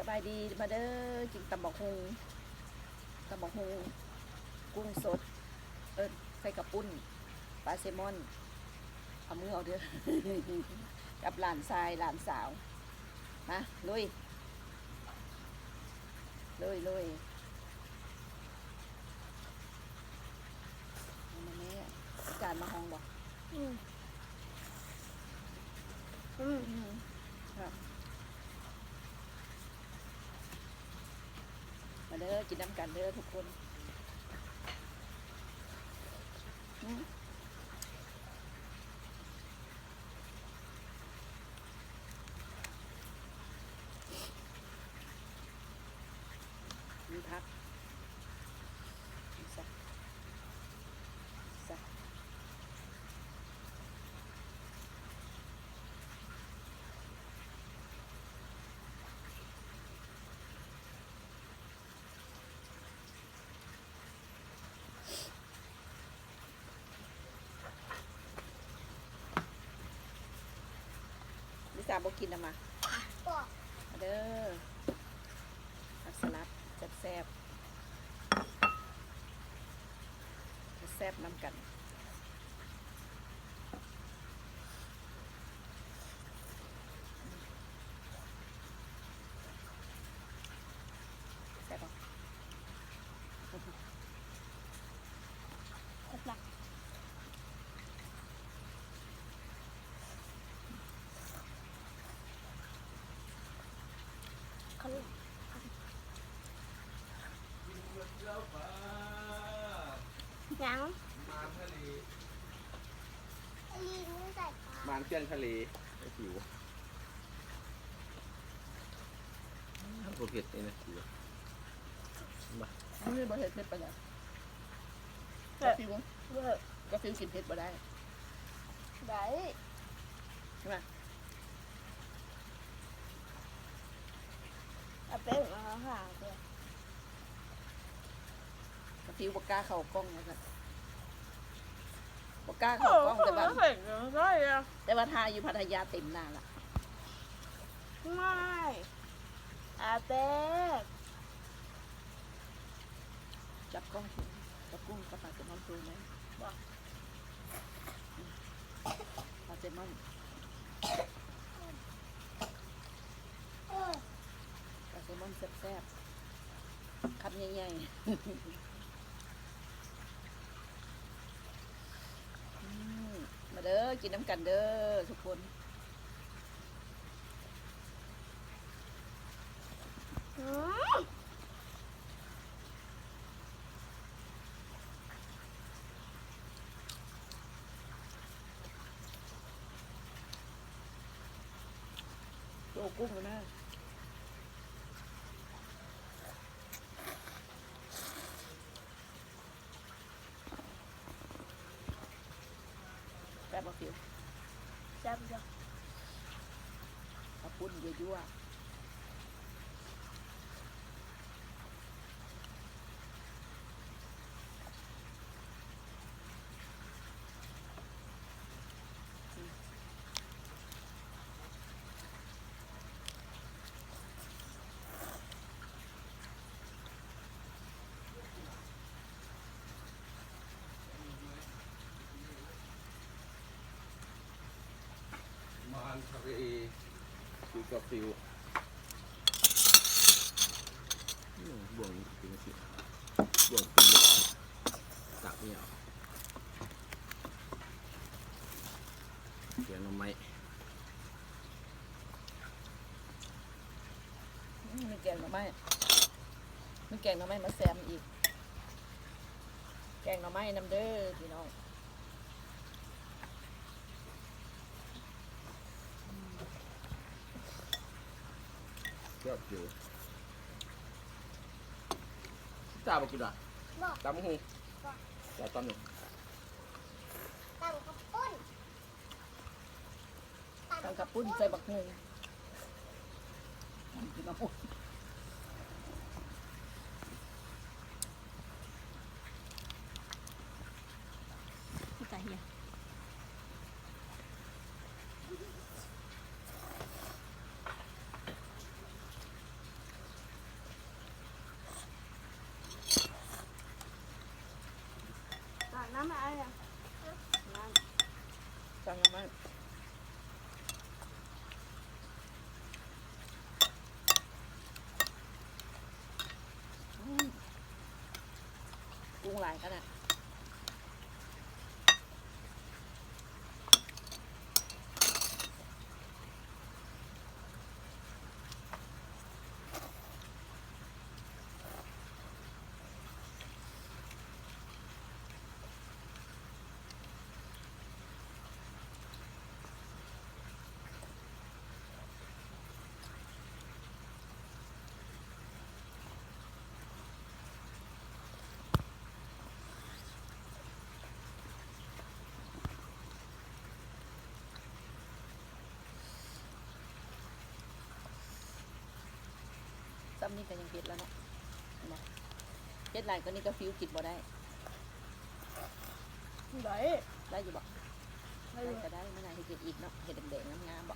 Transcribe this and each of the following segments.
บายดีมาเด้อกินตำบักฮุงกุ้งสดใส่กระปุ้นปลาเซลมอนเอามือเอาเด้อ กับหลานชายหลานสาวมาลุยมาแม่จานมาห้องบอกครับมาเด้อกินน้ำกันเด้อทุกคนมีพักสักลิซ่าบอกกินนะมาเด้อผักสลัดแซ่บน้ำกันแซ่บปะยังมานเครื่องทะเลไอ้ผิวโอเผ็ดเลยนะผิวมา ไม่บ่เผ็ดเผ็ดไปเลยกาฟิวกินเผ็ดบ่ได้ ได้ ใช่ไหม เอาเป็นมาค่ะเพื่อน กาฟิวบ่กล้าเข้ากล้องนะครับบ่กล้าเข้ากล้องแต่ว่า เห็นได้อะ ทาอยู่พัทยาเต็มหน้าละ ไม่อาเป็ด จับกล้องถึงจับกุ้งกับปลาแซลมอนตัวไหมบอกปลาแซลมอนแซ่บๆคำใหญ่ๆมาเด้อกินน้ำกันเด้อทุกคนโลกุ้งนะแซ่บมาฟิว จับจับ กระปุ้นยั่วมานทะเลฟิวกับฟิวบ่วงกินสิบ่วงกินตักเนี่ยเสียงน้ำไม้ มีแกงหน่อไม้มาแซมอีกแกงหน่อไม้น้ำเด้อพี่น้องชอบฟิวจ้าบอกกินอ่ะตำหูจ้าตำหนึ่ง ตั้งกระปุ้น ตั้งกระปุ้นใส่บักฮุงกินมาปุ้นที่ตาเฮีย ฟังมาปรุงหลายขนาดซ้ำนี่ก็ยังเผ็ดแล้วเนาะเนาะเผ็ดหลายก็นี่ก็ฟิวกินบ่ได้ ไหน ได้อยู่บ่ ได้ ได้ อยู่ ก็ได้เมื่อไหร่ให้กินอีกเนาะเห็ดแดงๆงามๆบ่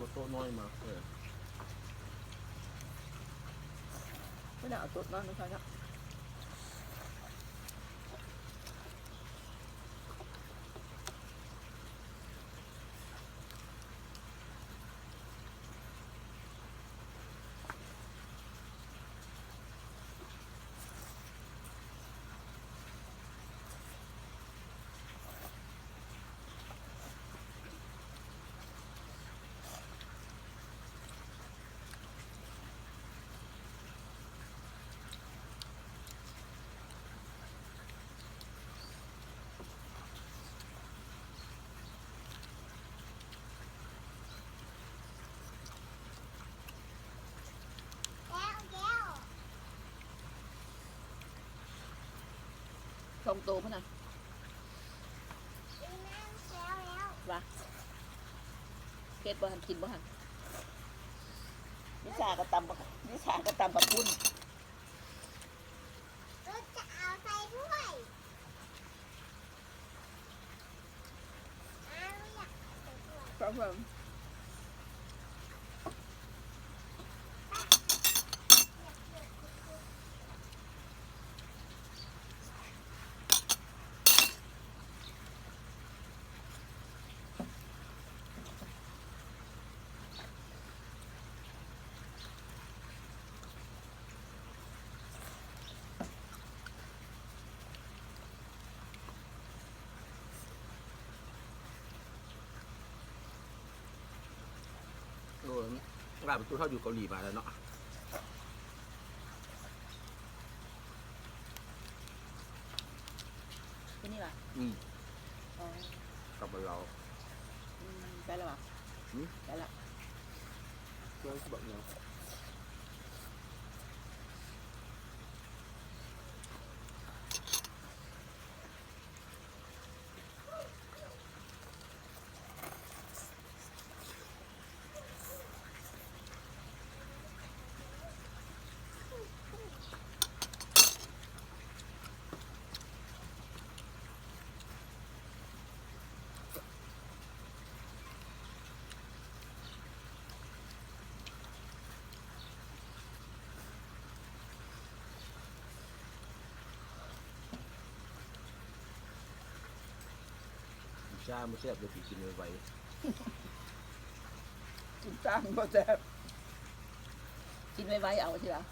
บโต๊ะน้อยมาไม่ได้เอาตุ๊ดนอนไม่ใช่เนาะสองตัวพุ่นน่ะว่าเผ็ดบ่หันกินบ่หันนิสาก็ตำบ่นิสาก็ตำกับปุ้น ก็จะเอาใส่ด้วยเอาอยากใส่ด้วย ครับผมโอ้ยร้านประตูเท่าอยู่เกาหลีมาแล้วเนาะ ที่นี่ว่ะ อืม อ๋อก ลับมาเรา ไปแล้วว่ะไปแล้ว เพื่อนแบบเนี้ยชาไม่ใช่แบบผีกินไว้ กินจ้างบ่แซ่บกินไว้เอาทีละ